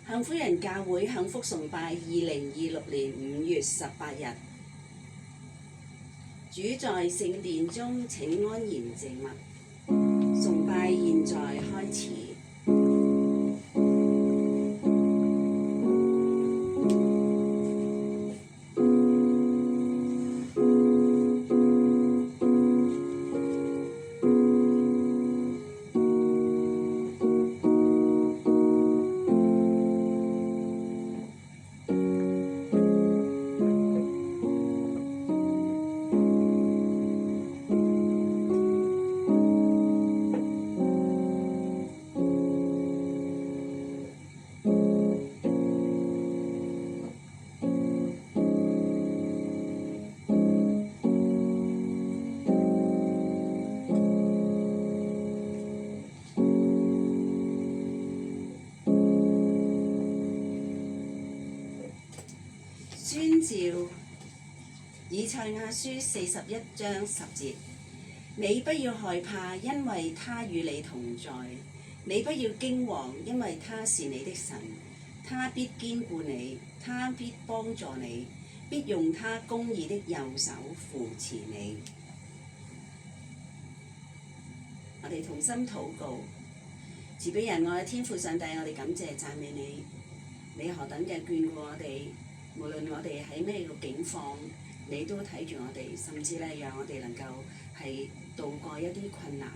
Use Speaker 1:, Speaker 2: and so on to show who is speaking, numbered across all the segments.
Speaker 1: 幸福人教會幸福崇拜2026年5月18日，主在聖殿中，請安然靜默。崇拜現在開始。宣召以賽亞書41章10節，你不要害怕，因為他與你同在；你不要驚惶，因為他是你的神，他必堅固你，他必幫助你，必用他公義的右手扶持你。我哋同心禱告，慈悲仁愛嘅天父上帝，我哋感謝讚美你，你何等嘅眷顧我哋。無論我哋喺咩個境況，你都睇住我哋，甚至咧讓我哋能夠係渡過一啲困難。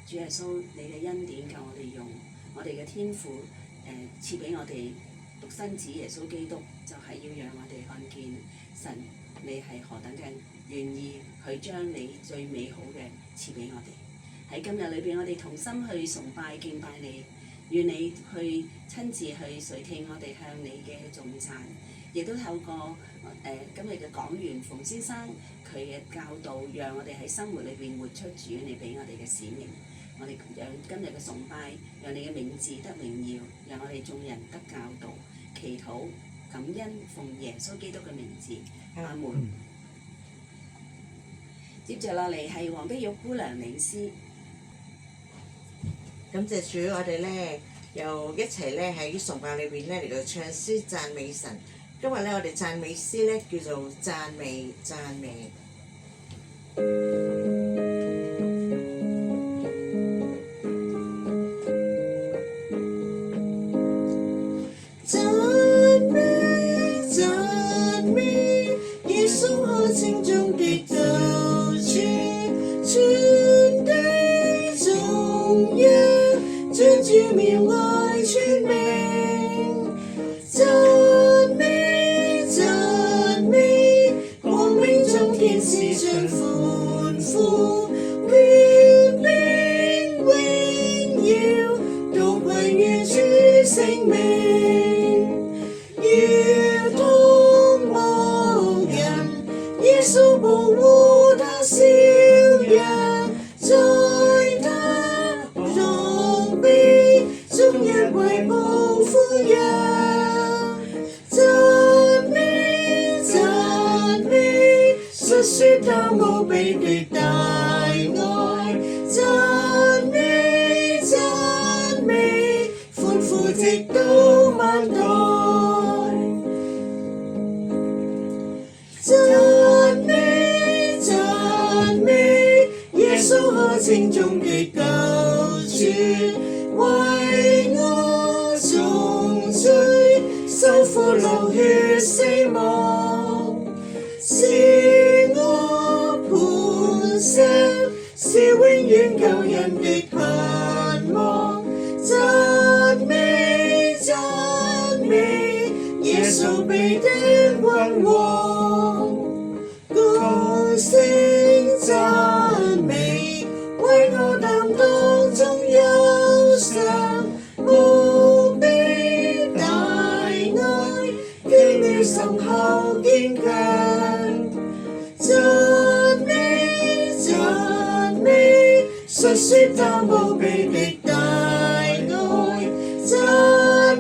Speaker 1: 主耶穌，你嘅恩典夠我哋用，我哋嘅天父賜俾我哋獨生子耶穌基督，就係要讓我哋看見神，你係何等嘅願意去將你最美好嘅賜俾我哋。喺今日裏邊，我哋同心去崇拜敬拜你，願你去親自去垂聽我哋向你嘅頌讚。亦都透過今日嘅講員馮先生佢嘅教導，讓我哋喺生活裏邊活出主你俾我哋嘅使命。我哋讓今日嘅崇拜，讓你嘅名字得榮耀，讓我哋眾人得教導。祈禱感恩奉耶穌基督嘅名字，阿門。接着落嚟係黃碧玉姑娘領詩。
Speaker 2: 感謝主，我哋咧又一齊咧喺崇拜裏邊咧嚟到唱詩讚美神。今日咧，我哋讚美詩咧叫做讚美讚美。讚美讚美，耶穌可稱頌的救主，全地中央，將主妙愛傳明。讚美讚美，光明中天使將歡呼，權柄榮耀都歸於主聖名。要同牧人，耶穌保護他小羊，在他膀臂中一為保護羊。讚美讚美，述說他無比的大愛。讚美讚美，歡呼直到萬代。讚美讚美，耶穌可稱頌的救主，為我重罪，受苦流血死亡，是我磐石，是永遠救人的盼望。讚美讚美，耶穌被釘君王，高聲讚美，為我擔當眾憂傷，無比大愛，經了深厚堅強。讚美讚美，述說他無比的大愛。讚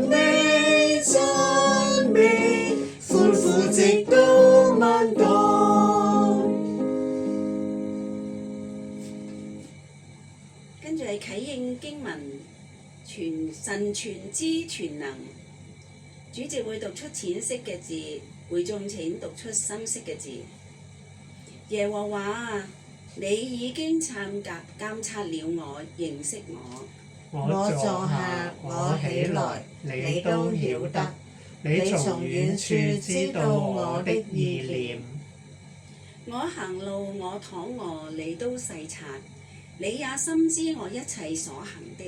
Speaker 2: 美讚美，歡呼直到萬代。
Speaker 1: 跟住係啟應經文，神全知全能，主席會讀出淺色嘅字，會眾請讀出深色嘅字。耶和華啊，你已經監察了我，認識我。
Speaker 2: 我坐下，我起來，你都曉得。你從遠處知道我的意念。
Speaker 1: 我行路，我躺臥，你都細察。你也深知我一切所行的。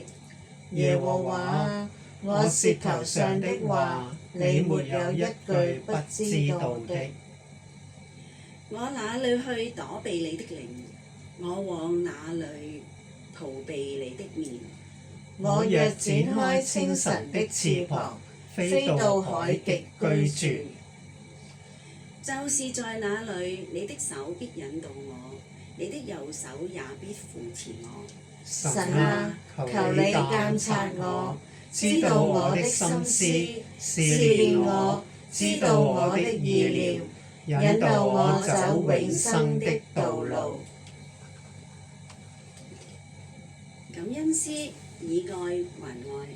Speaker 2: 耶和華，我舌頭上的話，你沒有一句不知道的。
Speaker 1: 我哪裏去躲避你的靈？我往哪裏逃避你的面？
Speaker 2: 我若展開清晨的翅膀，飛到海極居住。
Speaker 1: 就是在那裏，你的手必引導我，你的右手也必扶持我。
Speaker 2: 神啊，求你監察我，知道我的心思，試煉我，知道我的意念，引導我走永生的道路。
Speaker 1: 感恩詩，以愛還愛。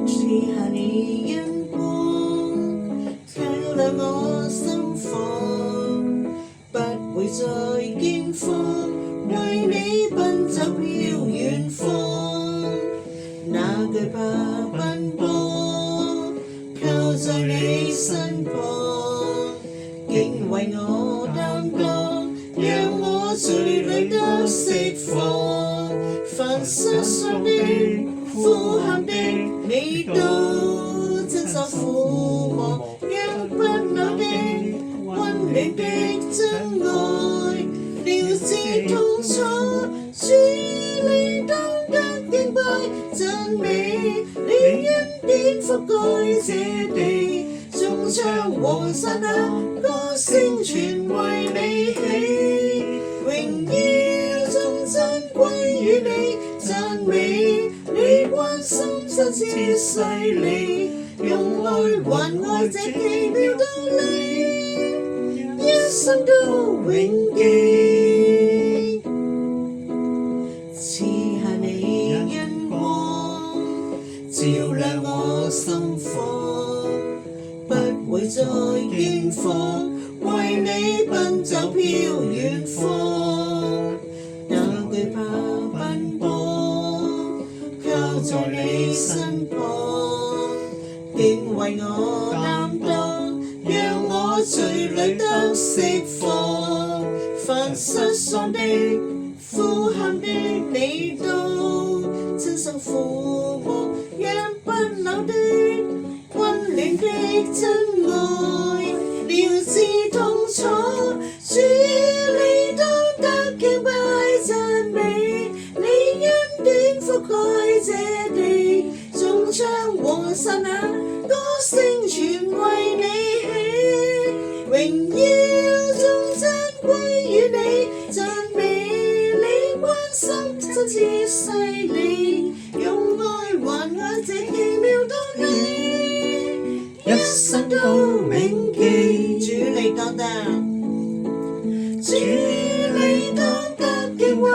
Speaker 2: 賜下你恩光，強亮我心房，不會再驚慌，為你奔走飄遠方，哪懼怕奔波，靠在你身旁，竟為我擔當，讓我罪裏得釋放，凡失喪的呼喊的，你都親手撫摸，讓不朽的溫暖的真愛，了知痛楚，主你當得敬拜讚美，你恩典覆蓋這地，眾唱和散那歌聲全為你起，榮耀頌讚歸於你，讚美你關心真摯細膩，用愛還愛這奇妙道理，一生都永記。賜下你恩光，照亮我心房，不會再驚慌，為你奔走飄遠方，哪懼怕奔波，靠在你身旁，竟為我擔當，讓我罪裏得釋放，凡失喪的呼喊的，你都親手撫摸，讓不朽的溫暖的真愛，了知痛楚，主你當得敬拜讚美，你恩典覆蓋這地，眾唱和散那歌聲全為你起，榮耀頌讚歸於你，讚美你關心真摯細膩，用愛還愛這奇妙道理，一生都銘記。主你當得，主你當得敬拜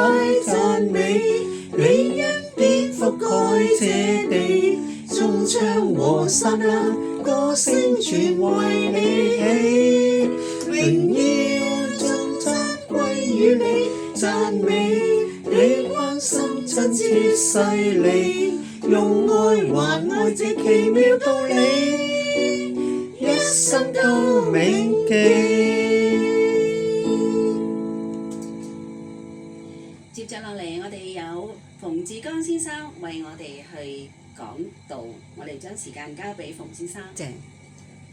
Speaker 2: 讚美，你恩典覆蓋這地，眾唱和散那歌聲全為你起，榮耀頌讚歸於你，讚美你關心真摯細膩，用愛還愛這奇妙道理，一生都銘記。
Speaker 1: 接着落嚟，我哋有馮志剛先生為我哋去講道，我哋將時間交俾馮先生。謝。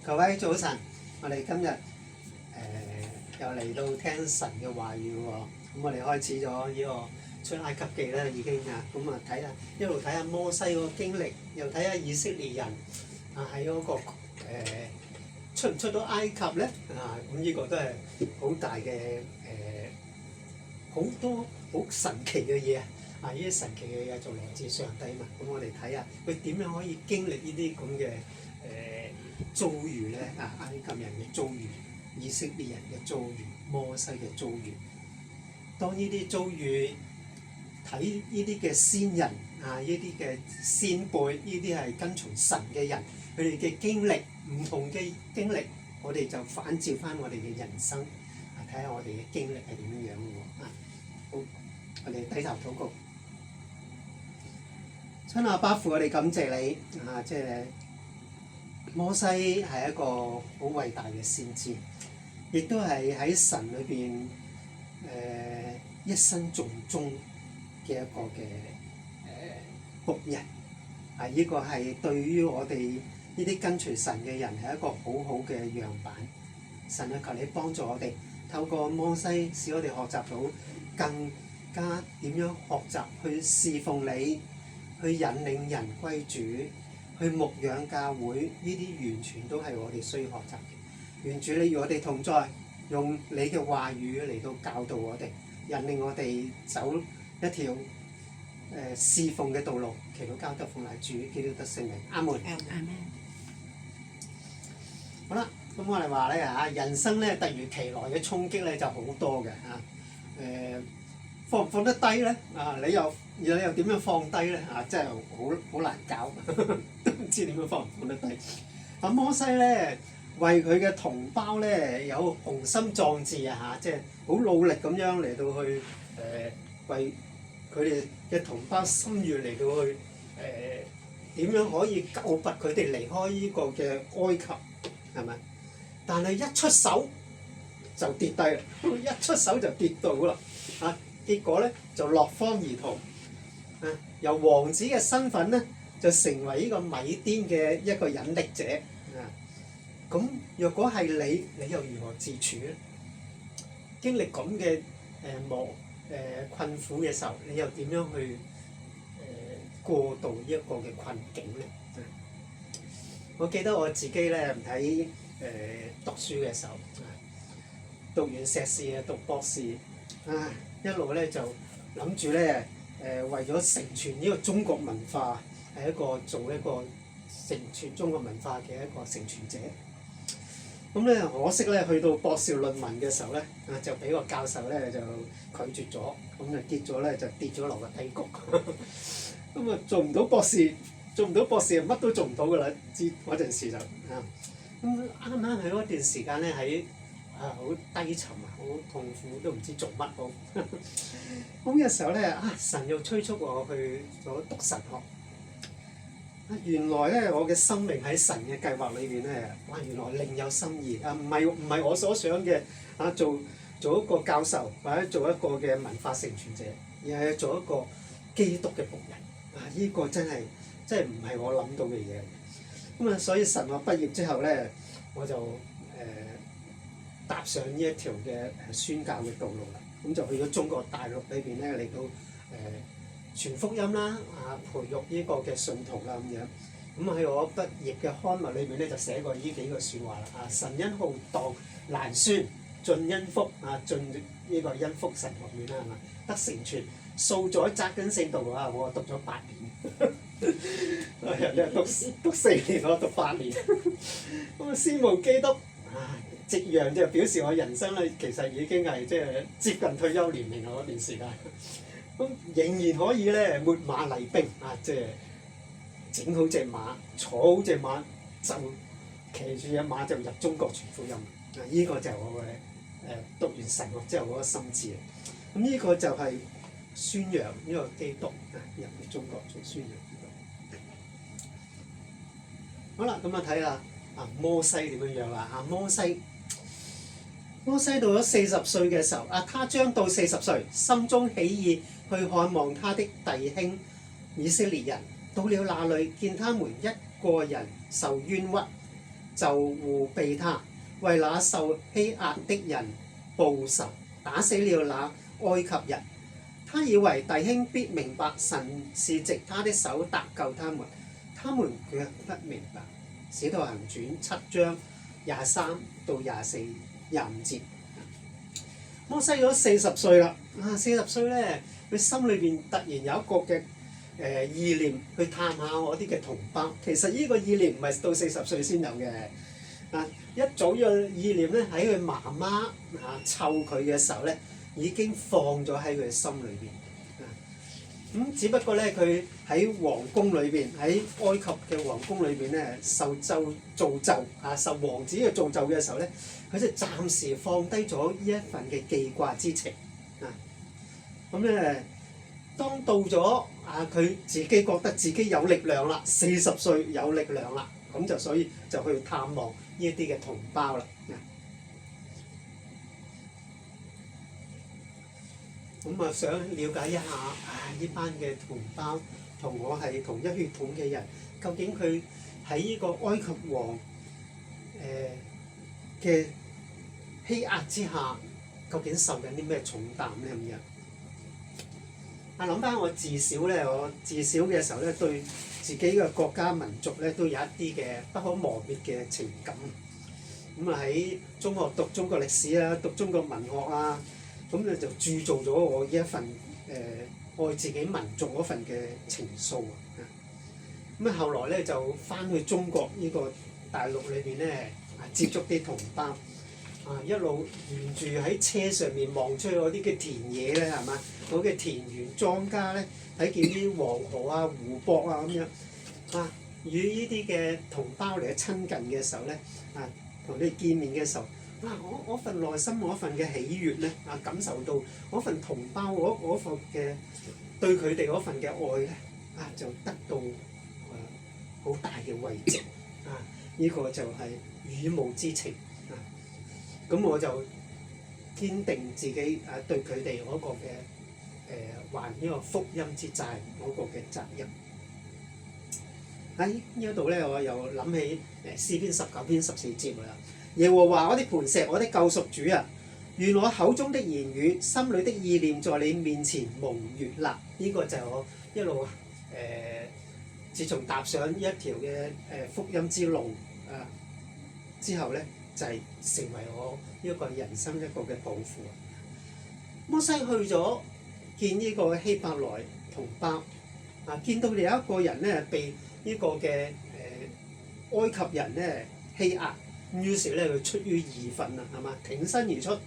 Speaker 3: 各位早晨，我哋今日又嚟到聽神嘅話語喎。咁我哋開始咗呢個出埃及記啦，已經啊，咁啊睇下一路睇下摩西嗰個經歷，又睇下以色列人啊喺嗰個出唔出到埃及咧啊？咁呢個都係好大嘅好多好神奇嘅嘢呢啲神奇嘅嘢就來自上帝嘛。咁我哋睇下佢點樣可以經歷呢啲咁嘅遭遇咧？埃及人嘅遭遇、以色列人嘅遭遇、摩西嘅遭遇。當呢啲遭遇睇呢啲嘅先人呢啲嘅先輩，呢啲係跟從神嘅人，佢哋嘅經歷唔同嘅經歷，我哋就反照翻我哋嘅人生，睇下我哋嘅經歷係點樣樣喎。好，我哋低頭禱告。親阿爸父，我哋感謝你即係摩西係一個好偉大嘅先知，亦都係喺神裏邊一生盡忠嘅一個嘅僕人。呢個係對於我哋呢啲跟隨神嘅人係一個好好嘅樣板。神啊，求你幫助我哋，透過摩西，使我哋學習到更加點樣學習去侍奉你，去引領人歸主，去牧養教會，呢啲完全都係我哋需要學習嘅。願主你與我哋同在，用你嘅話語嚟到教導我哋，引領我哋走一條侍奉嘅道路。祈禱交得奉賴主基督得聖名，阿門。好啦，咁我哋話咧人生咧突如其來嘅衝擊咧就好多嘅放唔放得低咧？你又點樣放低咧？真係好難搞，都唔知點樣放唔放得低。摩西咧為佢嘅同胞咧有雄心壯志即係好努力咁樣嚟到去為佢哋嘅同胞心願嚟到去點樣可以救拔佢哋離開呢個嘅埃及，係咪？但係一出手就跌低啦，一出手就跌倒啦結果咧就落荒而逃由王子嘅身份咧就成為呢個米甸嘅一個引力者咁若果係你又如何自處咧？經歷咁嘅困苦嘅時候，你又點樣去過渡呢一個嘅困境咧？我記得我自己咧喺讀書嘅時候，讀完碩士讀博士一路咧就諗住咧為咗承傳呢個中國文化，係做一個承傳中國文化嘅一個承傳者。咁咧可惜咧去到博士論文嘅時候咧就俾個教授咧就拒絕咗，咁就結咗咧就跌咗落個低谷。咁做唔到博士乜都做唔到噶啦，知嗰陣時就咁啱啱喺嗰段時間咧喺好低沉好痛苦，都唔知做乜好。咁嘅時候咧神又催促我去咗讀神學。原來咧我嘅生命喺神嘅計劃裏邊咧，原來另有心意唔係我所想嘅做一個教授或者做一個嘅文化承傳者，而係做一個基督嘅僕人呢個真係唔係我諗到嘅嘢。咁所以神學畢業之後咧，我就踏上呢一條嘅宣教嘅道路啦。咁就去咗中國大陸裏邊咧嚟到傳福音啦，培育呢個嘅信徒啦咁樣。咁喺我畢業嘅刊物裏面咧就寫過呢幾句説話啦。神恩浩蕩難宣，盡恩福盡呢個恩福神學院啦，係嘛？得成全，數載扎根聖道我讀咗8年，人哋讀4年，我讀8年。咁先無基督夕陽就表示我人生咧其實已經係接近退休年齡啦嗰段時間。咁仍然可以咧秣馬厲兵整好隻馬，坐好隻馬就騎住隻馬就入中國傳福音。呢個就係我嘅讀完神學之後嗰個心志。咁呢個就係宣揚呢個基督入去中國做宣揚基督。好啦，咁睇下摩西點樣樣啦？摩西到咗40歲嘅時候，他將到40歲，心中起意去看望他的弟兄以色列人。到了那裡，見他們一個人受冤屈，就護庇他，為那受欺壓的人報仇，打死了那埃及人。他以為弟兄必明白神是藉他的手搭救他們，他們卻不明白。使徒行傳7章23到24、25節。摩西咗40歲啦，40歲咧，佢心裏邊突然有一個嘅意念去探下我啲嘅同胞。其實呢個意念唔係到40歲先有嘅，一早呢個意念咧喺佢媽媽湊佢嘅時候咧已經放咗喺佢嘅心裏邊。只不過咧，佢喺皇宮裏邊，喺埃及嘅皇宮裏邊咧，受造就受王子嘅造就嘅時候咧，佢就暫時放低咗呢一份嘅記掛之情咁咧，當到咗佢自己覺得自己有力量啦，40歲有力量啦，咁就所以就去探望呢一啲嘅同胞啦。咁想了解一下呢班嘅同胞同我係同一血統嘅人，究竟佢喺呢個埃及王嘅欺壓之下，究竟受緊啲咩重擔咧咁樣？諗翻我自小嘅時候咧，對自己嘅國家民族咧都有一啲嘅不可磨滅嘅情感。喺中學讀中國歷史啊，讀中國文學啊。咁咧就鑄造咗我呢一份愛自己民族嗰份嘅情愫後來咧就翻去中國呢個大陸裏邊咧接觸啲同胞一路沿住喺車上面望出去嗰啲嘅田野咧係嘛，嗰嘅田園莊稼咧睇見啲黃河啊湖泊啊咁樣與呢啲嘅同胞嚟親近嘅時候咧同你見面嘅時候。我份內心嗰份嘅喜悅咧感受到嗰份同胞嗰份嘅對佢哋嗰份嘅愛咧就得到好大嘅慰藉呢個就係與母之情咁我就堅定自己對佢哋嗰個嘅還呢個福音之債嗰個嘅責任。喺呢一度咧，我又諗起詩篇19篇14節啦。耶和華我的磐石，我的救贖主啊！願我口中的言語、心裏的意念，在你面前蒙悅納。呢個就係我一路自從踏上呢一條嘅福音之路之後咧，就係成為我呢一個人生一個嘅抱負。摩西去咗見呢個希伯來同胞見到有一個人咧被呢個嘅埃及人咧欺壓。於是咧，佢出於義憤啦，係嘛？挺身而出，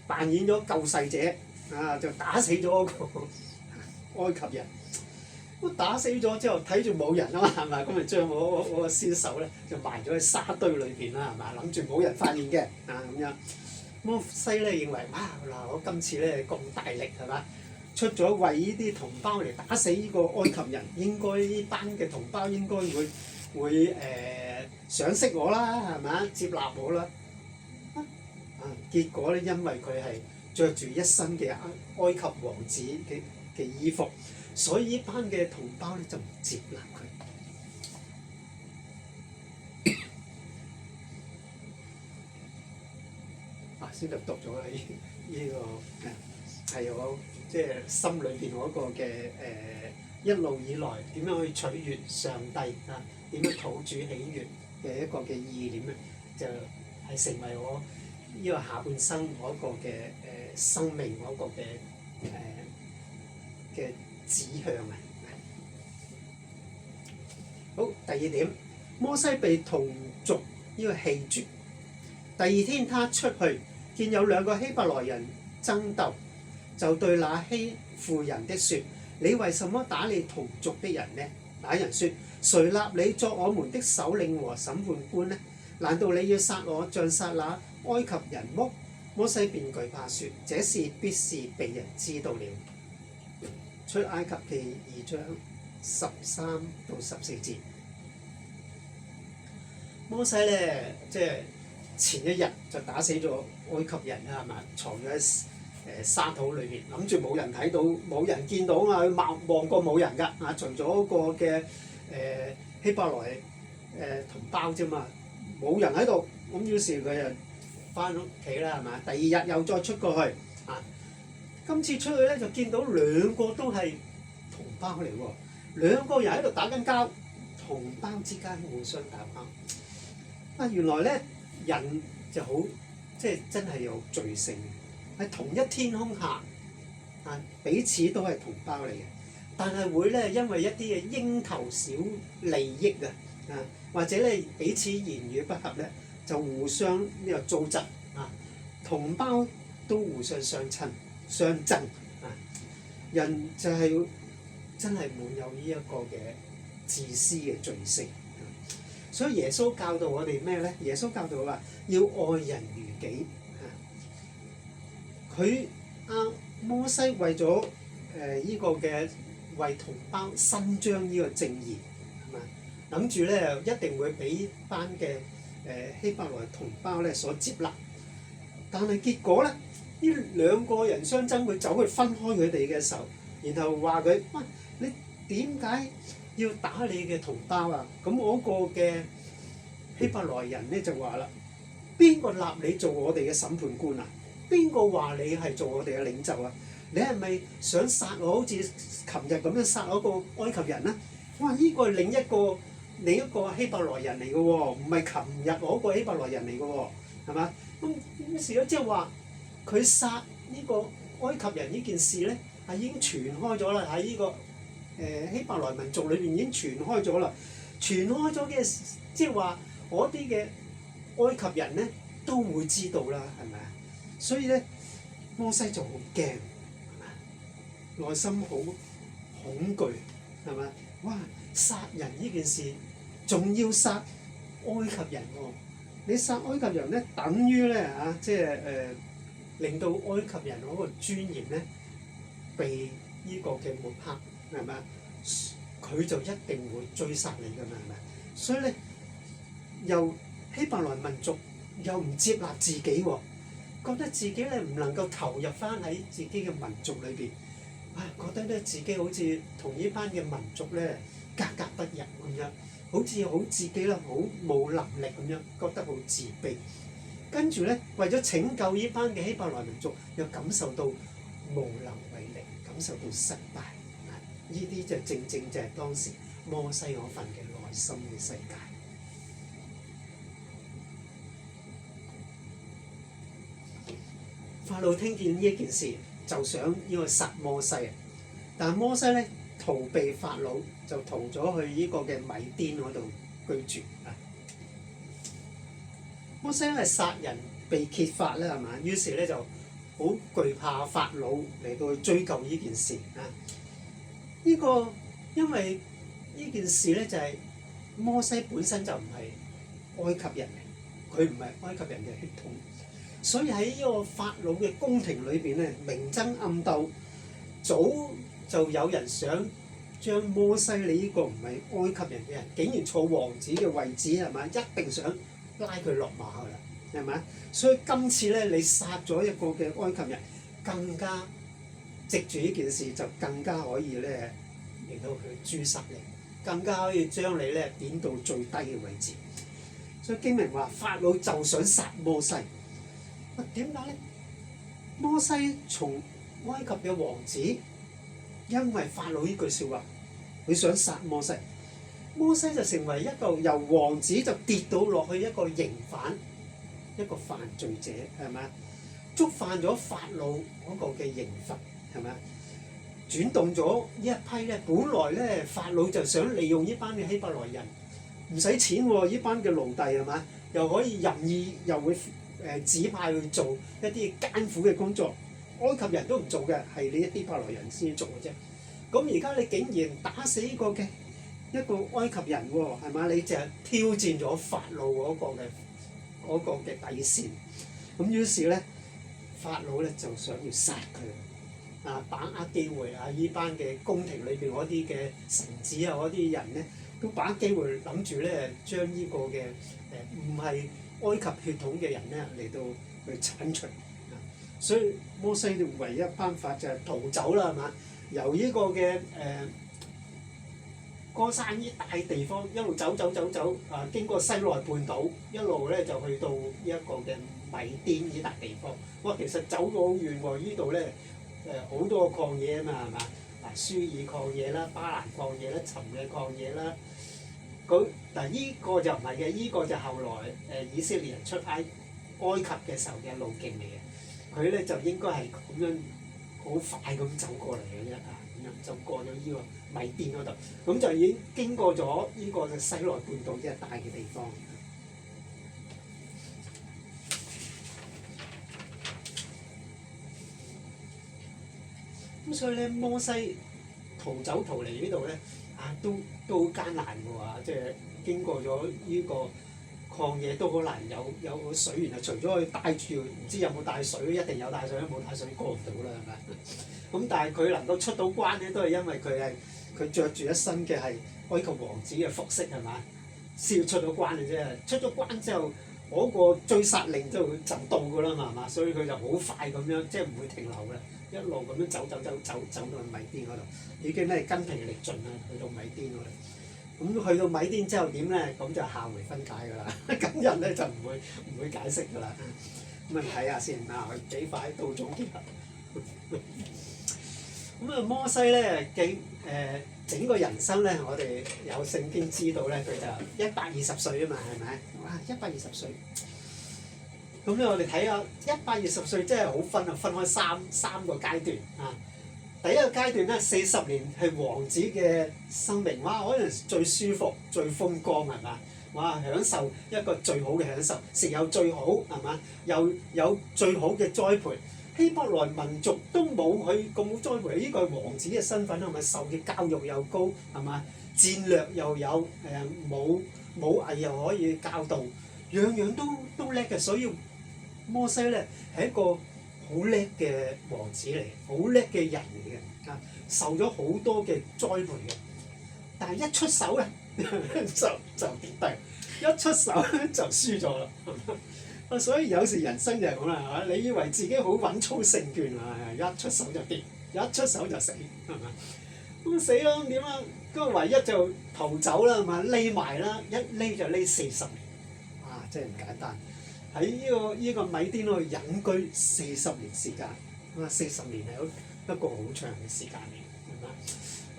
Speaker 3: 扮演咗救世者，就打死咗嗰個埃及人。咁打死咗之後，睇住冇人啊嘛，係咪？咁咪將我個屍首咧就埋咗喺沙堆裏邊啦，係嘛？諗住冇人發現嘅咁樣。摩西咧認為我今次咧咁大力係嘛，出咗為呢啲同胞嚟打死呢個埃及人，應該呢班嘅同胞應該會賞識我啦，係咪？接納我啦。結果咧，因為佢係着住一身嘅埃及王子嘅衣服，所以呢班嘅同胞咧就唔接納佢。先就讀咗呢個係我即係心裏邊嗰個嘅一路以來點樣去取悅上帝點樣討主喜悅嘅一個嘅意念咧，就係成為我呢個下半生嗰個嘅生命嗰個嘅指向啊！好，第二點，摩西被同族呢個棄絕。第二天他出去，見有兩個希伯來人爭鬥，就對那欺負人的說：你為什麼打你同族的人呢？那人說：誰立你作我們的首領和審判官呢？難道你要殺我，像殺那埃及人麼？摩西便懼怕說：這事必是被人知道了。出埃及記2章13到14節。摩西咧，即係前一日就打死咗埃及人啦，係嘛？藏咗喺沙土裏邊，諗住冇人睇到，冇人見到啊！望過冇人㗎除咗個嘅希伯來同胞啫嘛，冇人喺度。咁於是佢就翻屋企啦，係嘛？第二日又再出過去今次出去咧就見到兩個都係同胞嚟喎，兩個人喺度打緊交，同胞之間互相打交。原來咧人就好，即係真係有罪性。喺同一天空下，彼此都係同胞嚟嘅，但係會咧因為一啲嘅蠅頭小利益或者咧彼此言語不合咧，就互相呢個糟質同胞都互相相親相憎人就係真係滿有呢一個嘅自私嘅罪性。所以耶穌教導我哋咩咧？耶穌教導話要愛人如己。佢摩西為咗呢個嘅為同胞伸張呢個正義，係嘛？諗住咧一定會俾班嘅希伯來同胞咧所接納，但係結果咧呢兩個人相爭，佢走去分開佢哋嘅時候，然後話佢：喂，你點解要打你嘅同胞啊？咁嗰個嘅希伯來人咧就話啦：邊個立你做我哋嘅審判官啊？邊個話你係做我哋嘅領袖啊？你係咪想殺我？好似琴日咁樣殺我個埃及人啊？哇！呢個係另一個希伯來人嚟嘅喎，唔係琴日嗰個希伯來人嚟嘅喎，係嘛？咁於是咧，即係話佢殺呢個埃及人呢件事咧，係已經傳開咗啦，喺呢個希伯來民族裏邊已經傳開咗啦。傳開咗嘅，即係話嗰啲嘅埃及人咧都會知道啦，係咪啊？所以咧，摩西就好驚，內心好恐懼，係咪？哇！殺人呢件事，仲要殺埃及人喎！你殺埃及人咧，等於咧即係令到埃及人嗰個尊嚴咧被呢個嘅抹黑，係咪啊？佢就一定會追殺你㗎嘛，係咪？所以咧，又希伯來民族又唔接納自己喎。覺得自己咧唔能夠投入翻喺自己嘅民族裏邊，覺得咧自己好似同呢班嘅民族咧格格不入咁樣，好似好自己咧好冇能力咁樣，覺得好自卑。跟住咧為咗拯救呢班嘅希伯來民族，又感受到無能為力，感受到失敗。呢啲就正就係當時摩西嗰份嘅內心嘅世界。法老聽見呢一件事，就想呢個殺摩西，但係摩西咧逃避法老，就逃咗去呢個嘅米甸嗰度居住。摩西因為殺人被揭發咧，係嘛？於是咧就好懼怕法老嚟到去追究呢件事啊！呢個因為呢件事咧就係摩西本身就唔係埃及人嚟，佢唔係埃及人嘅血統。所以喺呢個法老嘅宮廷裏邊咧，明爭暗鬥，早就有人想將摩西你呢個唔係埃及人嘅人，竟然坐王子嘅位置，係咪？一定想拉佢落馬㗎啦，係咪？所以今次咧，你殺咗一個嘅埃及人，更加藉住呢件事就更加可以咧令到佢誅殺你，更加可以將你咧貶到最低嘅位置。所以經文話法老就想殺摩西。點解咧？摩西從埃及嘅王子，因為法老呢句説話，佢想殺摩西，摩西就成為一個由王子就跌到落去一個刑犯，一個犯罪者，係咪啊？觸犯咗法老嗰個嘅刑罰，係咪啊？轉動咗呢一批咧，本來咧法老就想利用呢班嘅希伯來人，唔使錢喎，呢班嘅奴隸係咪？又可以任意，又會指派去做一啲艱苦嘅工作，埃及人都唔做嘅，係你一啲希伯來人先做嘅啫。咁而家你竟然打死呢個嘅一個埃及人喎，係嘛？你就係挑戰咗法老嗰個嘅底線。咁於是咧，法老咧就想要殺佢，把握機會啊！呢班嘅宮廷裏邊嗰啲嘅臣子啊，嗰啲人咧都把握機會諗住咧將呢個嘅唔係埃及血統嘅人咧嚟到去剷除，所以摩西嘅唯一辦法就係逃走啦，係嘛？由呢個嘅歌珊呢大地方一路走，經過西奈半島，一路咧就去到呢一個嘅米甸呢笪地方。哇，其實走到好遠喎，呢度咧好多曠野啊嘛，係嘛？舒爾曠野啦、巴蘭曠野啦、尋嘅曠野啦。嗱，依個就唔係嘅，依個就後來以色列人出埃及嘅時候嘅路徑嚟嘅。佢咧就應該係咁樣好快咁走過嚟嘅啫啊，咁樣就過咗呢個米甸嗰度，咁就已經經過咗呢個西奈半島一帶嘅地方。咁所以咧，摩西逃嚟呢度咧，都好艱難嘅喎，即係經過咗呢個曠野都好難有水源啊！除咗佢帶住唔知有冇帶水，一定有帶水，冇帶水過唔到啦，係咪？咁但係佢能夠出到關咧，都係因為佢着住一身嘅係埃及王子嘅服飾係嘛，先要出到關嘅啫。出咗關之後，嗰個追殺令就到㗎啦嘛，係嘛？所以佢就好快咁樣，即係唔會停留嘅。一路咁樣走到去米甸嗰度，已經咧筋疲力盡啦，去到米甸嗰度。咁去到米甸之後點咧？咁就下回分解㗎啦。今日咧就唔會解釋㗎啦。咁啊睇下先啊，幾快到總結啦。咁啊摩西咧整個人生咧，我哋有聖經知道咧，佢就120歲啊嘛，係咪？哇，120歲！咁咧，我哋睇下120歲真係好分開三個階段啊！第一個階段咧，40年係王子嘅生命，哇！可能最舒服、最風光係嘛？哇！享受一個最好嘅享受，食有最好係嘛？又有最好嘅栽培。希伯來民族都冇佢咁好栽培，呢個係王子嘅身份係咪？受嘅教育又高係嘛？戰略又有武藝又可以教導，樣樣都叻嘅，所以摩西咧係一個好叻嘅王子嚟，好叻嘅人嚟嘅，啊，受咗好多嘅栽培嘅，但係一出手咧就跌低，一出手咧就輸咗啦。所以有時人生就係咁啦，你以為自己好穩操勝券啊，一出手就跌，一出手就死，係嘛？咁死啦咁點啊？咁唯一就逃走啦，係嘛？匿埋啦，一匿就匿40年，啊，真係唔簡單。喺呢個米甸嗰度隱居40年時間，啊40年係一個好長嘅時間嚟，係嘛？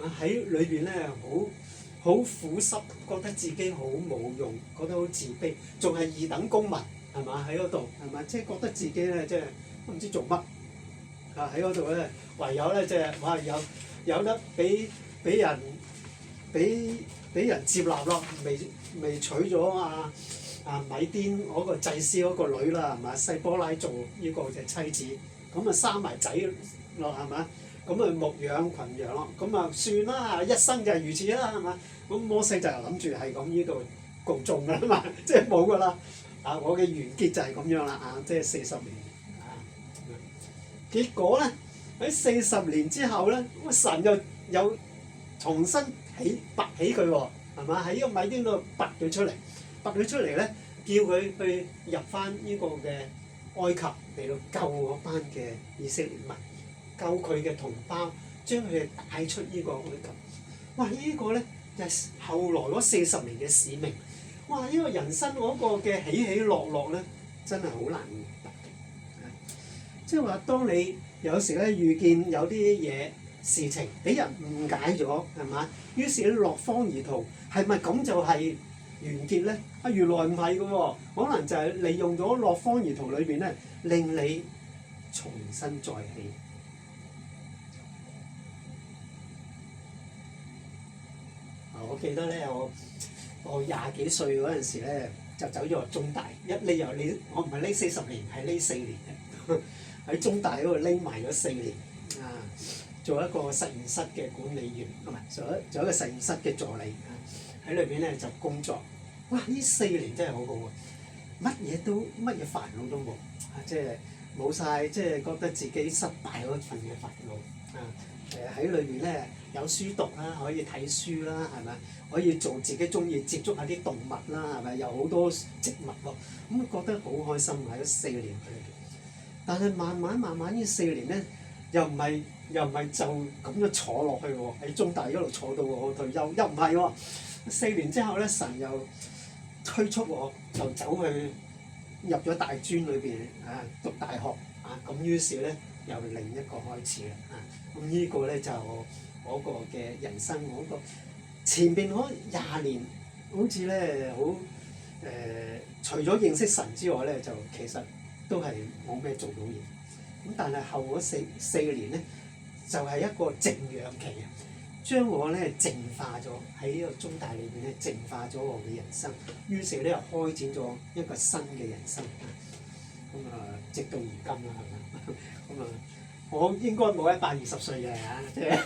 Speaker 3: 啊喺裏邊咧好苦濕，覺得自己好冇用，覺得好自卑，仲係二等公民，係嘛？喺嗰度係嘛？即係覺得自己咧即係都唔知做乜，啊喺嗰度咧唯有咧即係哇有得俾人接納咯，未娶咗米甸嗰個祭司嗰個女啦，係嘛？西波拉做呢個嘅妻子，咁啊生埋仔咯，係嘛？咁啊牧養群羊咯，咁啊算啦，一生就係如此啦，係嘛？咁摩西就諗住係咁呢度告終㗎啦嘛，即係冇㗎啦。啊，我嘅完結就係咁樣啦，啊，即係40年啊。結果咧喺40年之後咧，神又重新拔起佢喎，係嘛？喺呢個米甸度拔佢出嚟。拔佢出嚟咧，叫佢去入翻呢個嘅埃及嚟到救嗰班嘅以色列民，救佢嘅同胞，將佢哋帶出呢個埃及。哇！呢個咧就係後來嗰40年嘅使命。哇！呢個人生嗰個嘅起起落落咧，真係好難明白。即係話，當你有時咧遇見有啲嘢事情俾人誤解咗，係嘛？於是你落荒而逃，係咪咁就係完結咧？啊，原來唔係嘅喎，可能就係利用咗落荒而逃裏邊咧，令你重新再起。我記得咧，我20幾歲嗰陣時咧，就走咗入中大，一匿又匿，我唔係匿40年，係匿4年嘅，喺中大嗰度匿埋咗4年，啊，做一個實驗室嘅管理員，唔係做一個實驗室嘅助理，喺裏邊咧就工作。哇！呢4年真係好好啊，乜嘢煩惱都冇，即係冇晒，即係覺得自己失敗嗰份嘅煩惱，喺裏邊咧有書讀啦，可以睇書啦，係咪？可以做自己中意接觸下啲動物啦，係咪？有好多植物喎，咁覺得好開心喺嗰4年裏邊。但係慢慢呢4年咧，又唔係就咁樣坐落去喎，喺中大嗰度坐到我退休，又唔係喎。4年之後咧，神又催促我，就走去入咗大專裏邊讀大學啊，咁於是咧又另一個開始啦啊，咁呢個咧就嗰個嘅人生嗰個前邊嗰20年，好似咧好除咗認識神之外咧，就其實都係冇咩做到嘢。咁但係後嗰四年咧，就係一個靜養期啊，將我咧淨化咗喺呢個中大裏邊咧，淨化咗我嘅人生。於是咧又開展咗一個新嘅人生。咁直到如今啦，係咪？咁我應該冇120歲嘅嚇，即係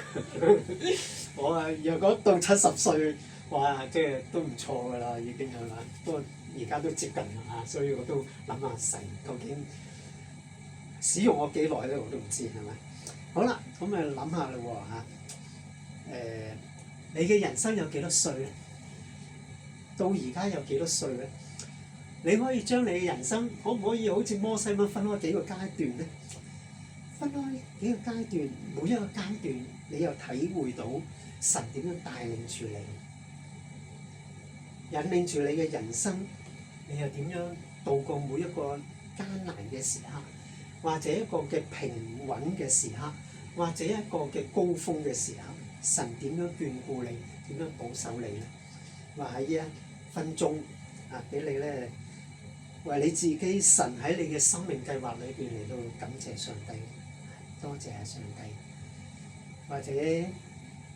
Speaker 3: 我若果到70歲，哇，即係都唔錯㗎啦，已經係嘛？不過而家都接近啦，所以我都諗下神究竟使用我幾耐咧，我都唔知係咪？好啦，咁諗下啦喎嚇，你嘅人生有幾多歲咧？到而家有幾多歲咧？你可以將你嘅人生可唔可以好似摩西咁分開幾個階段咧？分開幾個階段，每一個階段你又體會到神點樣帶領住你，引領住你嘅人生，你又點樣度過每一個艱難嘅時刻，或者一個嘅平穩嘅時刻，或者一個嘅高峰嘅時刻，神點樣眷顧你，點樣保守你咧？話喺呢1分鐘啊，俾你咧〜為你自己神喺你嘅生命計劃裏邊嚟到感謝上帝，多謝上帝，或者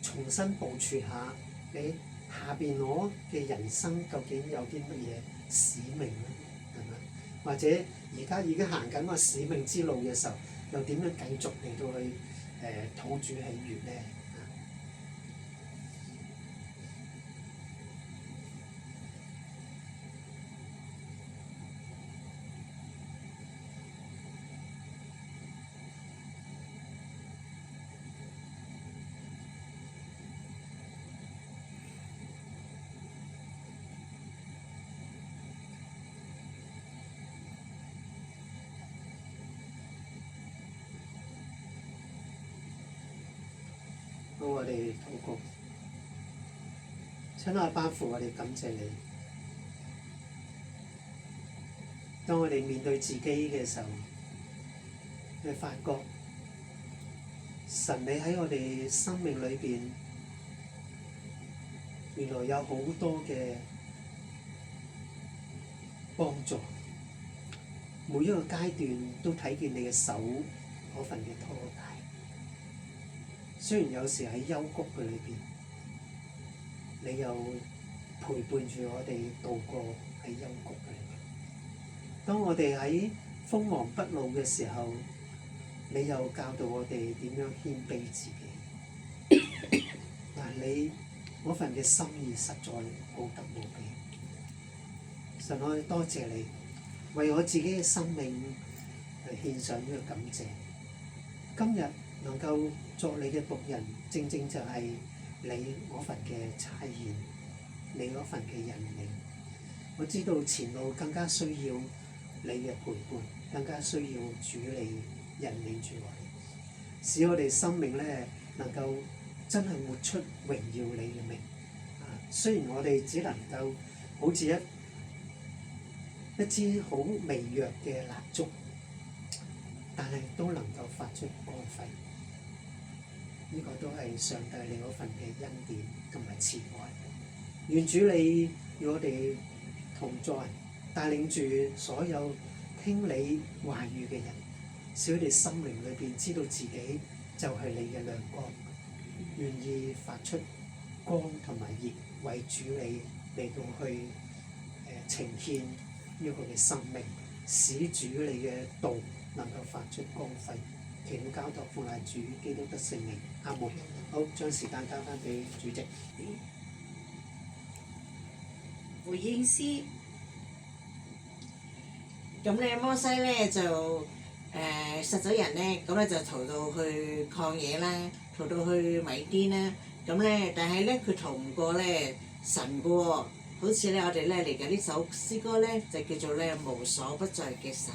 Speaker 3: 重新部署下你下邊我嘅人生究竟有啲乜嘢使命咧？係咪？或者而家已經行緊個使命之路嘅時候，又點樣繼續嚟到去討主喜悅咧？好，我哋禱告。親愛嘅天父，我哋感謝你。當我哋面對自己嘅時候，你發覺神你喺我哋生命裏邊，原來有好多嘅幫助。每一個階段都睇見你嘅手嗰份嘅拖帶。雖然有時喺幽谷嘅裏邊，你又陪伴住我哋度過喺幽谷嘅裏邊。當我哋喺鋒芒不露嘅時候，你又教導我哋點樣謙卑自己。但係你嗰份嘅心意實在好得無比。神，我多謝你，為我自己嘅生命嚟獻上呢個感謝。今日能夠作你嘅僕人，正正就係你嗰份嘅差遣，你嗰份嘅引領。我知道前路更加需要你嘅陪伴，更加需要主你引領住我哋，使我哋生命咧能夠真係活出榮耀你嘅名。雖然我哋只能夠好似一支好微弱嘅蠟燭，但係都能夠發出光輝。呢個都係上帝你嗰份嘅恩典同埋慈愛。願主你與我哋同在，帶領住所有聽你話語嘅人，使佢哋心靈裏邊知道自己就係你嘅亮光，願意發出光同埋熱，為主你嚟到去呈獻呢個嘅生命，使主你嘅道能夠發出光輝。祈禱交託奉賴主基督的聖名，阿門。好，將時間交翻俾主席。
Speaker 1: 回應詩。
Speaker 2: 咁咧摩西咧就實咗人咧，咁咧就逃到去曠野啦，逃到去米甸啦。咁咧，但係咧佢逃唔過咧神嘅喎。好似咧我哋咧嚟緊呢首詩歌咧，就叫做咧無所不在嘅神。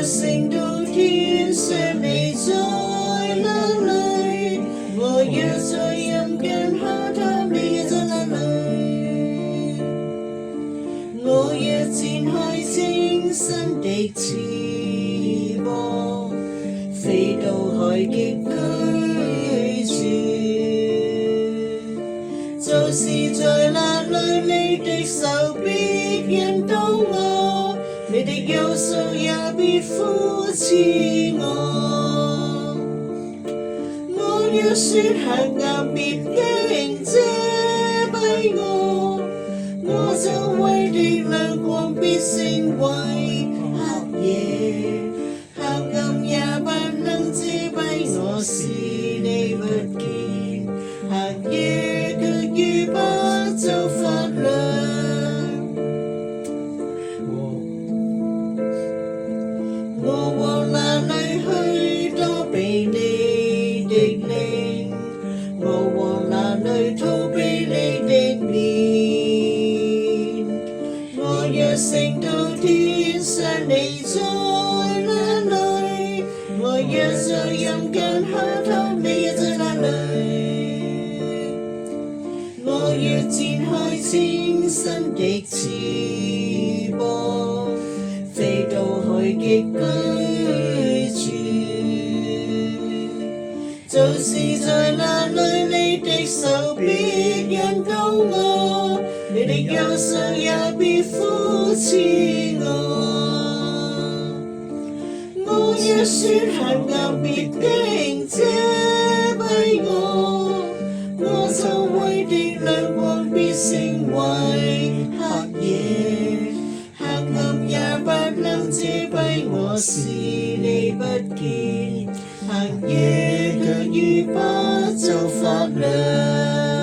Speaker 4: 升到天上，你在哪裏？我要
Speaker 2: 身的翅膀，飛到海極居住。就是在那裏，你的手必引導我，你的右手也必扶持我。我若說黑暗必定遮蔽我，我周圍的亮光必成為黑夜，黑暗也不能遮蔽我，使你不見，黑夜卻如白晝發亮。我往哪裏去躲避你的靈？我往哪裏逃避你的面？我若升到天上，你在哪裏？我若在陰間下頭，你也在哪裏？我若展開清新的翅膀，飛到海極居住，就是在那裏，你的手必引導我，你的右手也必扶持我。我若說黑暗必定遮蔽我，我周圍的亮光必成為黑夜，黑暗也不能遮蔽我，使你不見，黑夜卻如白晝發亮。